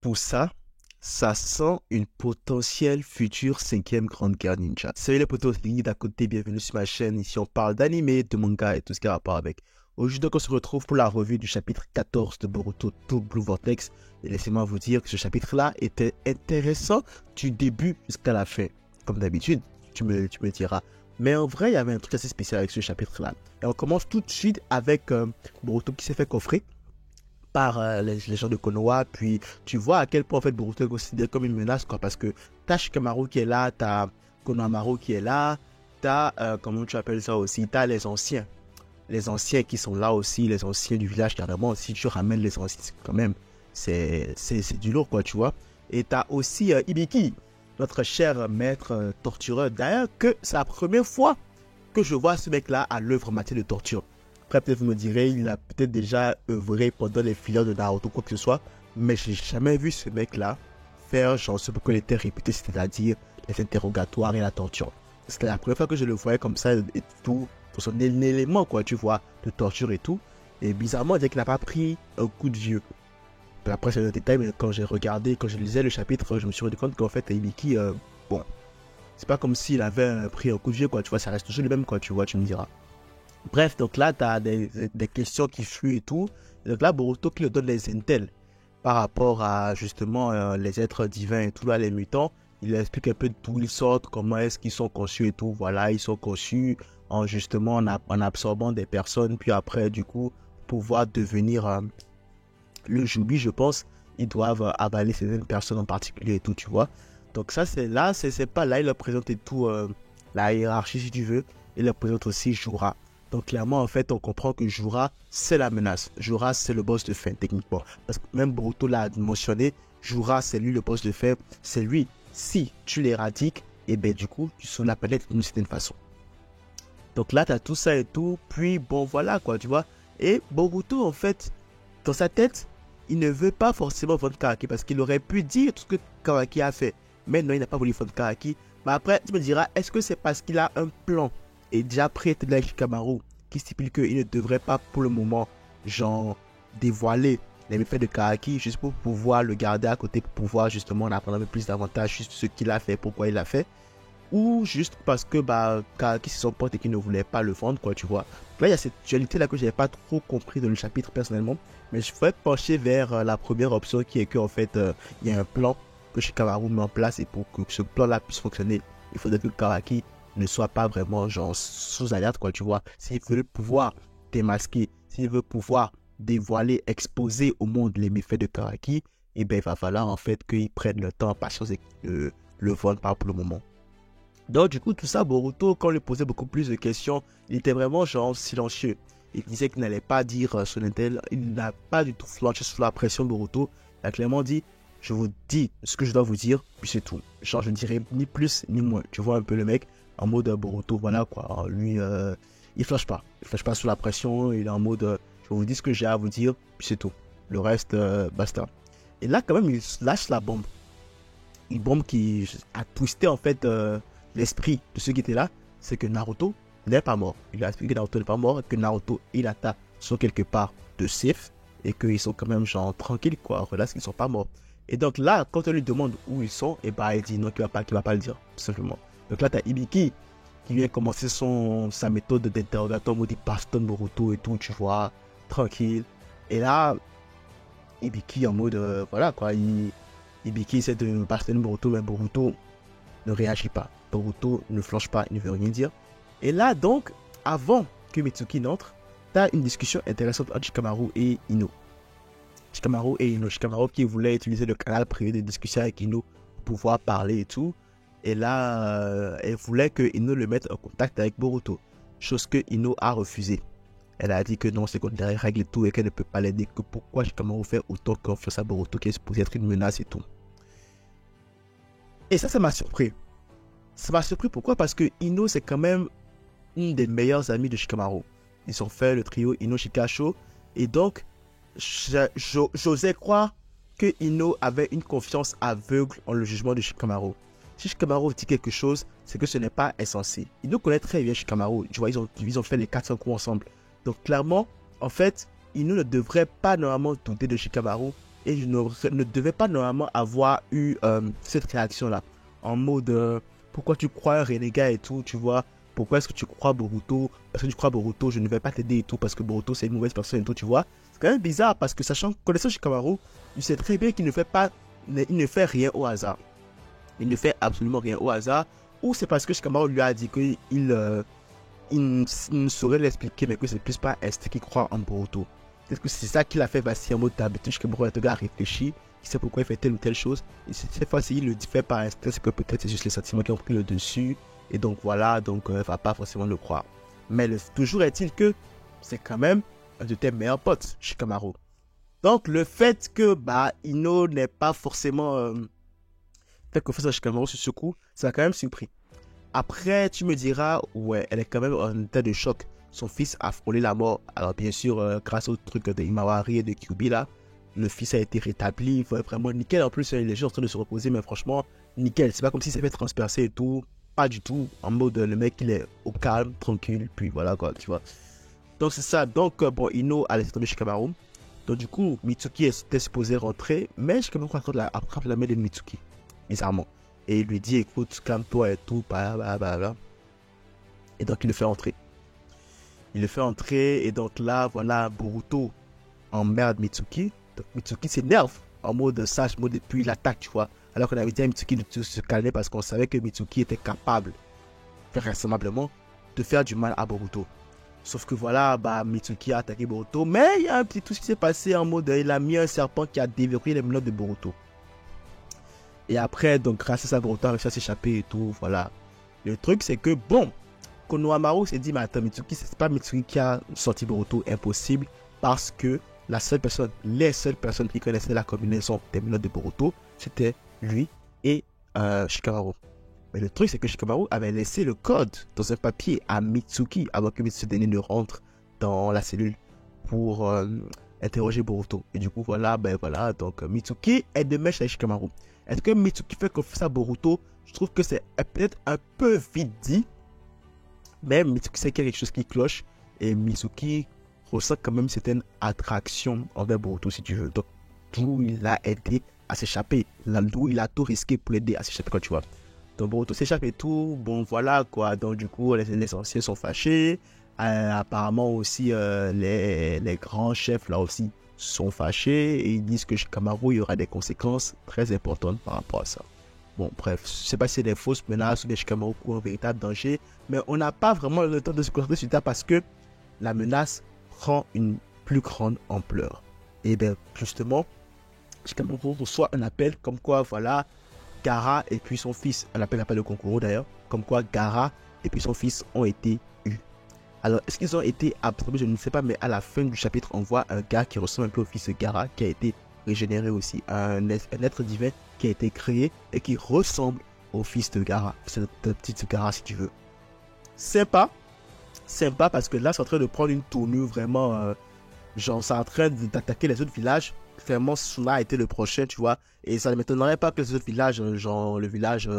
Tout ça, ça sent une potentielle future cinquième grande guerre ninja. Salut les potos, Lily d'à côté, bienvenue sur ma chaîne. Ici on parle d'anime, de manga et tout ce qui a rapport avec. Aujourd'hui donc on se retrouve pour la revue du chapitre 14 de Boruto To Blue Vortex. Et laissez-moi vous dire que ce chapitre-là était intéressant du début jusqu'à la fin. Comme d'habitude, tu me diras. Mais en vrai, il y avait un truc assez spécial avec ce chapitre-là. Et on commence tout de suite avec Boruto qui s'est fait coffrer par les gens de Konoha, puis tu vois à quel point en fait Boruto est considéré comme une menace, quoi, parce que t'as Shikamaru qui est là, t'as Konohamaru qui est là, t'as comment tu appelles ça aussi, t'as les anciens qui sont là aussi, les anciens du village carrément. Si tu ramènes les anciens quand même, c'est du lourd, quoi, tu vois. Et t'as aussi Hibiki, notre cher maître tortureur, d'ailleurs que c'est la première fois que je vois ce mec là à l'œuvre en matière de torture. Après, peut-être vous me direz, il a peut-être déjà œuvré pendant les filières de Naruto, quoi que ce soit. Mais j'ai jamais vu ce mec-là faire genre ce pourquoi il était réputé, c'est-à-dire les interrogatoires et la torture. C'était la première fois que je le voyais comme ça et tout, pour son élément, quoi, tu vois, de torture et tout. Et bizarrement, on dirait qu'il n'a pas pris un coup de vieux. Après, c'est le détail, mais quand j'ai regardé, quand je lisais le chapitre, je me suis rendu compte qu'en fait, Hibiki, bon, c'est pas comme s'il avait pris un coup de vieux, quoi, tu vois, ça reste toujours le même, quoi, tu vois, tu me diras. Bref, donc là, tu as des questions qui fluent et tout. Et donc là, Boruto qui lui donne les intels par rapport à justement les êtres divins et tout, là, les mutants. Il lui explique un peu d'où ils sortent, comment est-ce qu'ils sont conçus et tout. Voilà, ils sont conçus en justement en absorbant des personnes, puis après, du coup, pouvoir devenir le Jubi, je pense. Ils doivent avaler certaines personnes en particulier et tout, tu vois. Donc ça, c'est là, c'est pas là, il leur présente et tout, la hiérarchie, si tu veux. Il leur présente aussi Jura. Donc clairement, en fait, on comprend que Jura, c'est la menace. Jura, c'est le boss de fin, techniquement. Parce que même Boruto l'a mentionné, Jura, c'est lui le boss de fin. C'est lui, si tu l'éradiques, et ben du coup, tu sauves la planète d'une certaine façon. Donc là, tu as tout ça et tout. Puis, bon, voilà, quoi, tu vois. Et Boruto, en fait, dans sa tête, il ne veut pas forcément vendre Karaki parce qu'il aurait pu dire tout ce que Karaki a fait. Mais non, il n'a pas voulu vendre Karaki. Mais après, tu me diras, est-ce que c'est parce qu'il a un plan et déjà prêt de Shikamaru qui stipule qu'il ne devrait pas pour le moment, genre, dévoiler les méfaits de Karaki juste pour pouvoir le garder à côté, pour pouvoir justement en apprendre un peu plus davantage sur ce qu'il a fait, pourquoi il l'a fait, ou juste parce que bah Karaki c'est son pote et qu'il ne voulait pas le vendre, quoi, tu vois. Là, il y a cette dualité là que je n'avais pas trop compris dans le chapitre personnellement, mais je pourrais pencher vers la première option qui est qu'en fait, il y a un plan que Shikamaru met en place et pour que ce plan là puisse fonctionner, il faudrait que Karaki ne soit pas vraiment genre sous alerte, quoi, tu vois. S'il veut pouvoir démasquer, s'il veut pouvoir dévoiler, exposer au monde les méfaits de Karaki, et ben il va falloir en fait qu'il prenne le temps, patience et le vendre pas pour le moment. Donc du coup tout ça, Boruto, quand on lui posait beaucoup plus de questions, il était vraiment genre silencieux. Il disait qu'il n'allait pas dire son intel, il n'a pas du tout flanché sous la pression de Boruto. Il a clairement dit, je vous dis ce que je dois vous dire, puis c'est tout. Genre je ne dirai ni plus ni moins. Tu vois un peu le mec en mode Boruto, voilà quoi. Alors, lui, il flanche pas. Il flanche pas sous la pression, il est en mode, je vous dis ce que j'ai à vous dire, puis c'est tout. Le reste, basta. Et là quand même, il lâche la bombe. Une bombe qui a twisté en fait l'esprit de ceux qui étaient là, c'est que Naruto n'est pas mort. Il a expliqué que Naruto n'est pas mort, que Naruto et Hinata sont quelque part de safe et qu'ils sont quand même genre tranquilles, quoi, relax, qu'ils sont pas morts. Et donc là, quand on lui demande où ils sont, et bah il dit non, qu'il va pas le dire, tout simplement. Donc là, t'as Hibiki qui vient commencer sa méthode d'interrogatoire, mode baston Boruto et tout, tu vois, tranquille. Et là, Hibiki en mode, voilà quoi, Hibiki essaie de bastonner Boruto, mais Boruto ne réagit pas. Boruto ne flanche pas, il ne veut rien dire. Et là, donc, avant que Mitsuki n'entre, tu as une discussion intéressante entre Shikamaru et Ino. Shikamaru qui voulait utiliser le canal privé de discussion avec Ino pour pouvoir parler et tout. Et là, elle voulait que Ino le mette en contact avec Boruto. Chose que Ino a refusé. Elle a dit que non, c'est contre les règles et tout, et qu'elle ne peut pas l'aider. Que pourquoi Shikamaru fait autant confiance à Boruto qui est supposé être une menace et tout. Et ça m'a surpris. Ça m'a surpris pourquoi? Parce que Ino, c'est quand même une des meilleures amies de Shikamaru. Ils ont fait le trio Ino Shikasho. Et donc, j'osais croire que Ino avait une confiance aveugle en le jugement de Shikamaru. Si Shikamaru dit quelque chose, c'est que ce n'est pas insensé. Ino connaît très bien Shikamaru. Tu vois, ils ont fait les 400 coups ensemble. Donc clairement, en fait, Ino ne devrait pas normalement douter de Shikamaru et je ne devais pas normalement avoir eu cette réaction-là. En mode, pourquoi tu crois un renégat et tout, tu vois. Pourquoi est-ce que tu crois Boruto? Parce que tu crois Boruto, je ne vais pas t'aider et tout, parce que Boruto c'est une mauvaise personne et tout, tu vois. C'est quand même bizarre, parce que connaissant Shikamaru, tu sais très bien qu'il ne fait pas, il ne fait rien au hasard. Il ne fait absolument rien au hasard. Ou c'est parce que Shikamaru lui a dit qu'il il ne saurait l'expliquer, mais que c'est plus pas Est qui croit en Boruto. Peut-être que c'est ça qui l'a fait passer en mode d'habitude, que Boruto a réfléchi, il sait pourquoi il fait telle ou telle chose. Et cette fois-ci, il le fait par instinct, c'est que peut-être c'est juste les sentiments qui ont pris le dessus. Et donc voilà, donc il ne va pas forcément le croire. Mais toujours est-il que c'est quand même un de tes meilleurs potes, Shikamaru. Donc le fait que Ino n'est pas forcément fait confiance à Shikamaru sur ce coup, ça m'a quand même surpris. Après, tu me diras, ouais, elle est quand même en état de choc. Son fils a frôlé la mort. Alors, bien sûr, grâce au truc de Himawari et de Kyuubi, là, le fils a été rétabli. Vraiment nickel. En plus, il est juste en train de se reposer, mais franchement, nickel. C'est pas comme s'il s'est fait transpercer et tout. Pas du tout. En mode, le mec, il est au calme, tranquille. Puis voilà, quoi, tu vois. Donc, c'est ça. Donc, bon, Ino a laissé tomber Shikamaru. Donc, du coup, Mitsuki était supposé rentrer. Mais Shikamaru attrape la main de Mitsuki. Bizarrement. Et il lui dit, écoute, calme-toi et tout, blablabla. Et donc, il le fait entrer. Il le fait entrer, et donc là, voilà, Boruto emmerde Mitsuki. Donc, Mitsuki s'énerve, en mode sage, mode puis il attaque, tu vois. Alors qu'on avait dit à Mitsuki de se calmer parce qu'on savait que Mitsuki était capable, vraisemblablement, de faire du mal à Boruto. Sauf que voilà, Mitsuki a attaqué Boruto, mais il y a un petit tout ce qui s'est passé en mode, il a mis un serpent qui a déverrouillé les menottes de Boruto. Et après, donc, grâce à ça, Boruto a réussi à s'échapper et tout, voilà. Le truc, c'est que, bon, Konohamaru s'est dit, mais attends, Mitsuki, c'est pas Mitsuki qui a sorti Boruto, impossible, parce que les seules personnes qui connaissaient la combinaison des menottes de Boruto, c'était lui et Shikamaru. Mais le truc, c'est que Shikamaru avait laissé le code dans un papier à Mitsuki avant que Mitsuki ne rentre dans la cellule pour interroger Boruto. Et du coup, voilà, donc Mitsuki est de mèche avec Shikamaru. Est-ce que Mitsuki fait confiance à Boruto? Je trouve que c'est peut-être un peu vite dit. Mais Mitsuki sait qu'il y a quelque chose qui cloche. Et Mitsuki ressent quand même certaine attraction envers Boruto, si tu veux. Donc, d'où il a aidé à s'échapper. D'où il a tout risqué pour l'aider à s'échapper, quand tu vois. Donc, Boruto s'échappe et tout. Bon, voilà, quoi. Donc, du coup, les anciens sont fâchés. Apparemment aussi, les grands chefs, là aussi, sont fâchés. Et ils disent que chez Shikamaru, il y aura des conséquences très importantes par rapport à ça. Bon, bref, je ne sais pas si c'est des fausses menaces ou des Shikamaru court un véritable danger, mais on n'a pas vraiment le temps de se concentrer sur ça parce que la menace prend une plus grande ampleur. Et bien, justement, Shikamaru reçoit un appel comme quoi, voilà, Gaara et puis son fils, un appel de Konkuro d'ailleurs, comme quoi Gaara et puis son fils ont été eus. Alors, est-ce qu'ils ont été absorbés? Je ne sais pas, mais à la fin du chapitre, on voit un gars qui ressemble un peu au fils de Gaara qui a été régénéré aussi, un être divin qui a été créé et qui ressemble au fils de Gaara, cette petite Gaara si tu veux. Sympa parce que là c'est en train de prendre une tournure vraiment, genre c'est en train d'attaquer les autres villages. Vraiment Suna a été le prochain, tu vois, et ça ne m'étonnerait pas que les autres villages, genre le village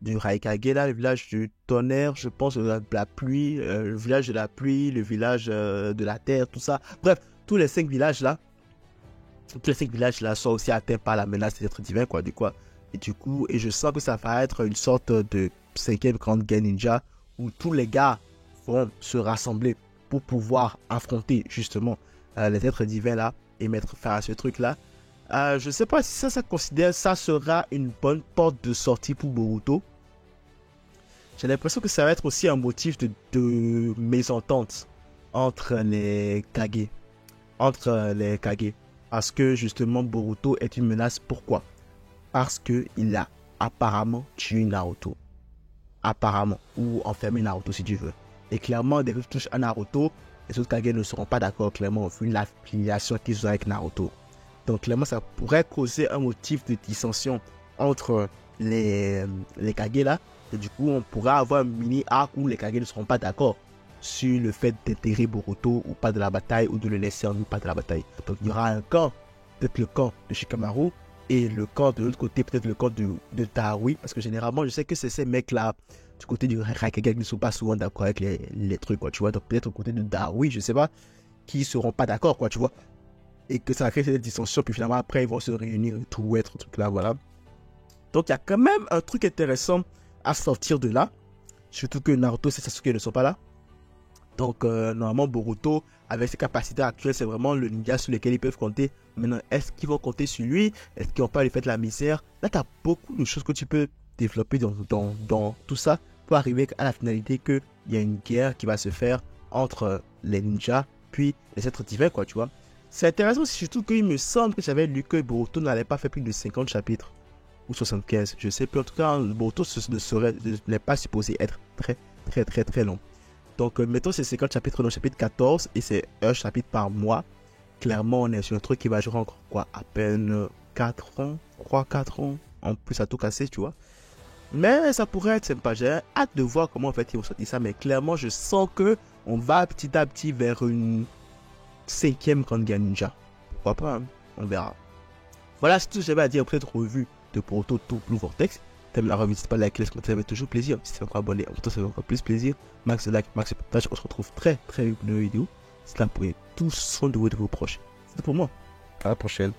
du Raikage là, le village du tonnerre, je pense, de la pluie, le village de la pluie, le village de la terre, tout ça. Bref, tous les 5 villages là sont aussi atteints par la menace des êtres divins, quoi, et du coup, et je sens que ça va être une sorte de 5e grande guerre ninja où tous les gars vont se rassembler pour pouvoir affronter justement les êtres divins là et mettre fin à ce truc là. Je sais pas si ça sera une bonne porte de sortie pour Boruto. J'ai l'impression que ça va être aussi un motif de mésentente entre les Kage. Parce que justement Boruto est une menace. Pourquoi? Parce qu'il a apparemment tué Naruto. Apparemment. Ou enfermé Naruto si tu veux. Et clairement, dès que tu touches à Naruto, les autres Kage ne seront pas d'accord clairement vu l'affiliation qu'ils ont avec Naruto. Donc clairement, ça pourrait causer un motif de dissension entre les Kage là. Et du coup, on pourra avoir un mini arc où les Kage ne seront pas d'accord sur le fait d'enterrer Boruto ou pas de la bataille ou de le laisser en ou pas de la bataille. Donc il y aura un camp, peut-être le camp de Shikamaru et le camp de l'autre côté, peut-être le camp de Tahawi, parce que généralement je sais que c'est ces mecs là du côté du Raikage qui ne sont pas souvent d'accord avec les trucs, quoi, tu vois. Donc peut-être au côté de Tahawi, je sais pas, qui seront pas d'accord, quoi, tu vois. et que ça va créer cette dissension, puis finalement après ils vont se réunir et tout, être un truc là, voilà. Donc il y a quand même un truc intéressant à sortir de là, surtout que Naruto et Sasuke ne sont pas là. Donc normalement Boruto, avec ses capacités actuelles, c'est vraiment le ninja sur lequel ils peuvent compter. Maintenant, est-ce qu'ils vont compter sur lui? Est-ce qu'ils vont pas lui faire de la misère? Là, tu as beaucoup de choses que tu peux développer dans tout ça pour arriver à la finalité qu'il y a une guerre qui va se faire entre les ninjas puis les êtres divins, quoi, tu vois. C'est intéressant, surtout qu'il me semble que j'avais lu que Boruto n'allait pas faire plus de 50 chapitres ou 75, je sais plus. En tout cas, Boruto n'est pas supposé être très long. Donc, mettons ces 50 chapitres dans le chapitre 14 et c'est un chapitre par mois. Clairement, on est sur un truc qui va durer encore quoi, à peine 4 ans, 3-4 ans, en plus à tout casser, tu vois. Mais ça pourrait être sympa. J'ai hâte de voir comment en fait ils vont sortir ça. Mais clairement, je sens que on va petit à petit vers une 5e grande guerre ninja. Pourquoi pas, hein? On verra. Voilà, c'est tout ce que j'avais à dire après cette revue de Boruto to Blue Vortex. T'aimes la revue, n'hésite pas à liker, ça fait toujours plaisir. Si tu es encore abonné, en ça fait encore plus plaisir. Max de like, max de partage. On se retrouve très vite pour une nouvelle vidéo. C'est là pour tous soin de vous proches. C'est tout pour moi. À la prochaine.